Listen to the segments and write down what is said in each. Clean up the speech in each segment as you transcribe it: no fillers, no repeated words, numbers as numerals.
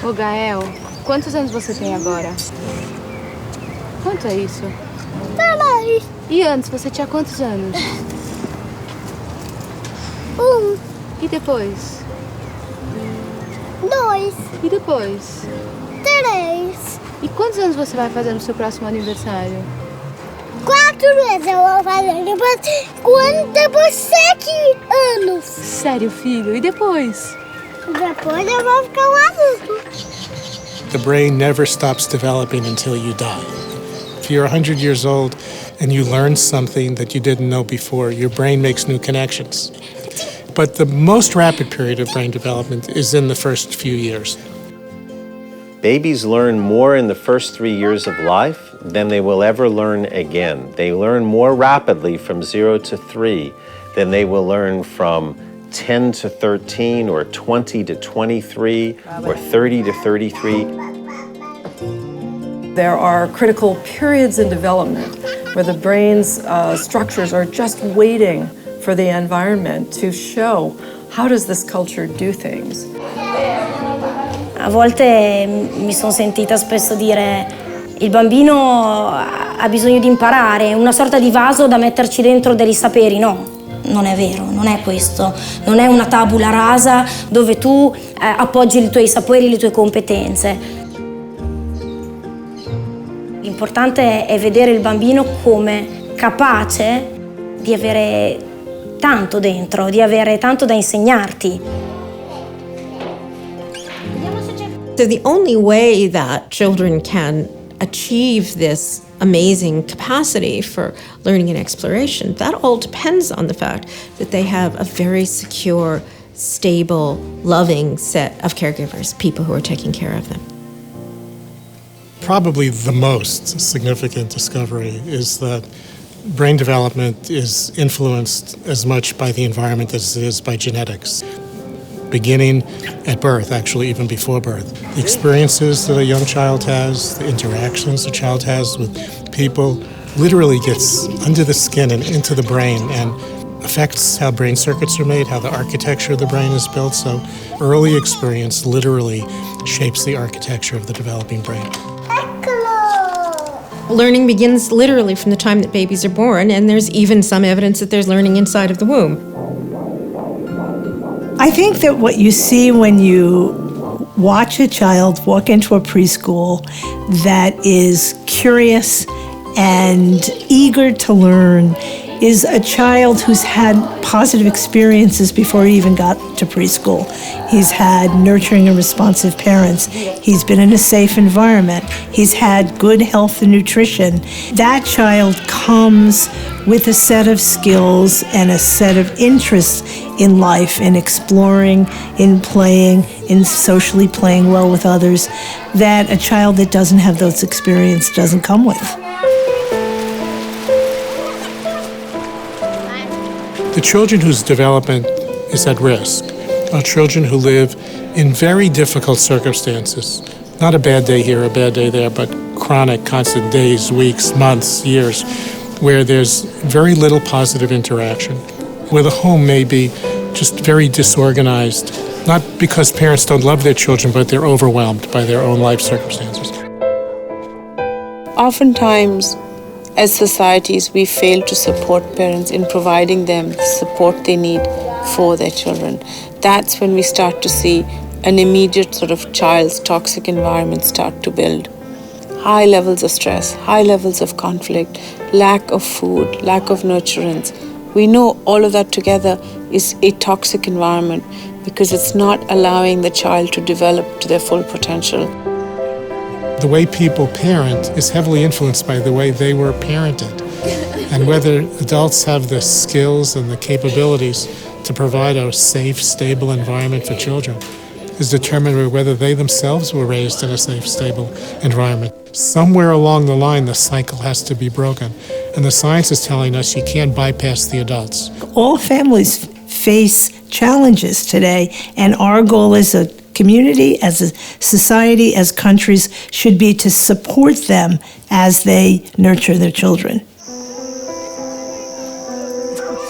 Ô, Gael, quantos anos você tem agora? Quanto é isso? 3. E antes, você tinha quantos anos? 1. E depois? 2. E depois? 3. E quantos anos você vai fazer no seu próximo aniversário? 4 vezes eu vou fazer. Depois 7 anos. Sério, filho? E depois? Depois eu vou ficar um adulto. The brain never stops developing until you die. If you're 100 years old and you learn something that you didn't know before, your brain makes new connections. But the most rapid period of brain development is in the first few years. Babies learn more in the first 3 years of life than they will ever learn again. They learn more rapidly from 0 to 3 than they will learn from 10 to 13 or 20 to 23 or 30 to 33. There are critical periods in development where the brain's structures are just waiting for the environment to show how does this culture do things. A volte mi sono sentita spesso dire il bambino ha bisogno di imparare, è una sorta di vaso da metterci dentro dei saperi. No, non è vero, non è questo. Non è una tabula rasa dove tu appoggi i tuoi saperi, le tue competenze. L'importante è vedere il bambino come capace di avere tanto dentro, di avere tanto da insegnarti. So the only way that children can achieve this amazing capacity for learning and exploration, that all depends on the fact that they have a very secure, stable, loving set of caregivers, people who are taking care of them. Probably the most significant discovery is that brain development is influenced as much by the environment as it is by genetics. Beginning at birth, actually even before birth. The experiences that a young child has, the interactions a child has with people, literally gets under the skin and into the brain and affects how brain circuits are made, how the architecture of the brain is built. So early experience literally shapes the architecture of the developing brain. Learning begins literally from the time that babies are born, and there's even some evidence that there's learning inside of the womb. I think that what you see when you watch a child walk into a preschool that is curious and eager to learn is a child who's had positive experiences before he even got to preschool. He's had nurturing and responsive parents. He's been in a safe environment. He's had good health and nutrition. That child comes with a set of skills and a set of interests in life, in exploring, in playing, in socially playing well with others, that a child that doesn't have those experiences doesn't come with. The children whose development is at risk are children who live in very difficult circumstances. Not a bad day here, a bad day there, but chronic, constant days, weeks, months, years, where there's very little positive interaction, where the home may be just very disorganized, not because parents don't love their children, but they're overwhelmed by their own life circumstances. Oftentimes, as societies, we fail to support parents in providing them the support they need for their children. That's when we start to see an immediate sort of child's toxic environment start to build. High levels of stress, high levels of conflict, lack of food, lack of nurturance. We know all of that together is a toxic environment because it's not allowing the child to develop to their full potential. The way people parent is heavily influenced by the way they were parented. And whether adults have the skills and the capabilities to provide a safe, stable environment for children is determined by whether they themselves were raised in a safe, stable environment. Somewhere along the line, the cycle has to be broken. And the science is telling us you can't bypass the adults. All families face challenges today, and our goal as a community, as a society, as countries, should be to support them as they nurture their children.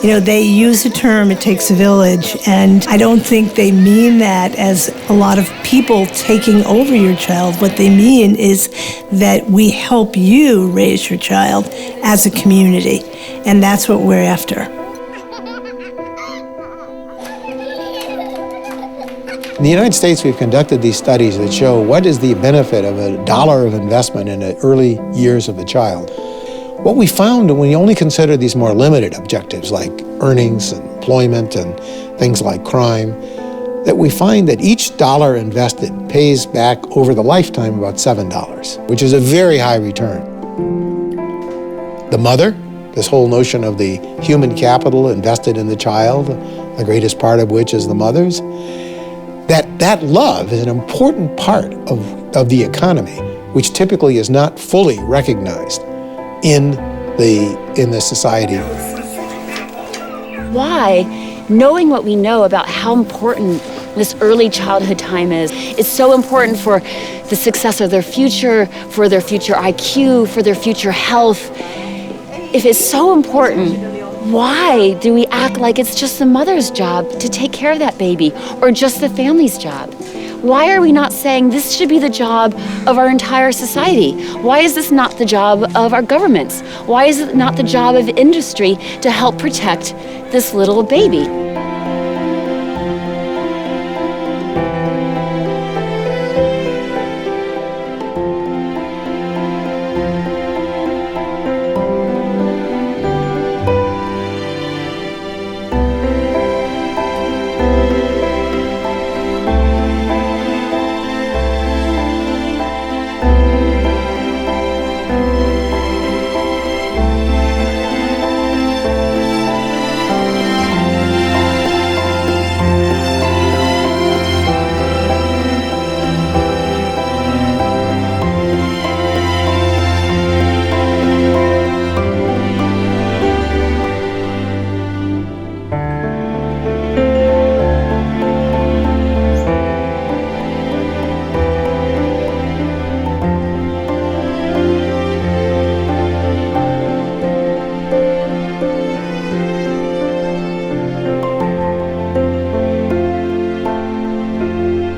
You know, they use the term, it takes a village, and I don't think they mean that as a lot of people taking over your child. What they mean is that we help you raise your child as a community, and that's what we're after. In the United States, we've conducted these studies that show what is the benefit of $1 of investment in the early years of the child. What we found when we only consider these more limited objectives like earnings and employment and things like crime, that we find that each dollar invested pays back over the lifetime about $7, which is a very high return. The mother, this whole notion of the human capital invested in the child, the greatest part of which is the mother's, that love is an important part of the economy, which typically is not fully recognized in the society. Why, knowing what we know about how important this early childhood time is, it's so important for the success of their future, for their future IQ, for their future health. If it's so important, why do we act like it's just the mother's job to take care of that baby, or just the family's job? Why are we not saying this should be the job of our entire society? Why is this not the job of our governments? Why is it not the job of industry to help protect this little baby?